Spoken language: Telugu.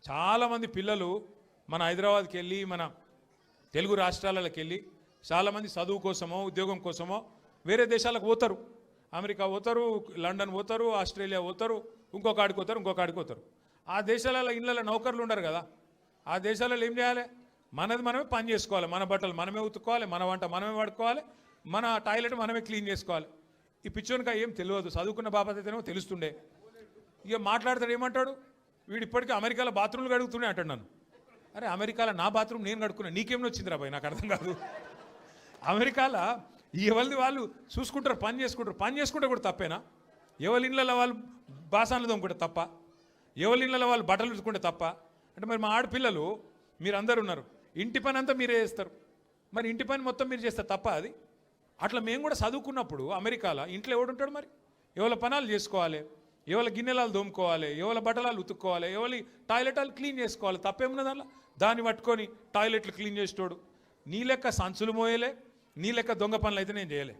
చాలామంది పిల్లలు మన హైదరాబాద్కి వెళ్ళి మన తెలుగు రాష్ట్రాలకు వెళ్ళి చాలామంది చదువు కోసమో ఉద్యోగం కోసమో వేరే దేశాలకు పోతారు. అమెరికా పోతారు, లండన్ పోతారు, ఆస్ట్రేలియా పోతారు, ఇంకొక ఆడికి పోతారు. ఆ దేశాలలో ఇళ్ళలో నౌకర్లు ఉండరు కదా. ఆ దేశాలలో ఏం చేయాలి? మనది మనమే పని చేసుకోవాలి, మన బట్టలు మనమే ఉతుక్కోవాలి, మన వంట మనమే వాడుకోవాలి, మన టాయిలెట్ మనమే క్లీన్ చేసుకోవాలి. ఈ పిచ్చోనికా ఏం తెలియదు, చదువుకున్న బాపతేనేమో తెలుస్తుండే. ఇక మాట్లాడతాడు, ఏమంటాడు? వీడు ఇప్పటికీ అమెరికాలో బాత్రూమ్లు కడుగుతూనే అంటాడు నన్ను. అరే అమెరికాలో నా బాత్రూమ్ నేను కడుక్కున్నా, నీకేమో వచ్చింది రాబాయ్, నాకు అర్థం కాదు. అమెరికాలో ఎవరిది వాళ్ళు చూసుకుంటారు, పని చేసుకుంటే కూడా తప్పేనా? ఎవరి ఇళ్ళలో వాళ్ళు బాసాన్లు తోముకుంటే తప్ప, ఎవరి ఇళ్ళలో వాళ్ళు బట్టలు ఉతుకుంటే తప్ప? అంటే మరి మా ఆడపిల్లలు మీరందరూ ఉన్నారు, ఇంటి పని అంతా మీరే చేస్తారు, మరి ఇంటి పని మొత్తం మీరు చేస్తే తప్ప అది? అట్లా మేము కూడా చదువుకున్నప్పుడు అమెరికాలో ఇంట్లో ఎవడుంటాడు? మరి ఎవరి పనాలు చేసుకోవాలి, ఎవరి గిన్నెలాలు దోముకోవాలి, ఎవరి బట్టలాలు ఉతుక్కోవాలి, ఎవరి టాయిలెట్లు క్లీన్ చేసుకోవాలి. తప్పేమున్నది అలా? దాన్ని పట్టుకొని టాయిలెట్లు క్లీన్ చేసేటోడు నీ లెక్క సంచులు మోయలే, నీ లెక్క దొంగ పనులు అయితే నేను చేయలే.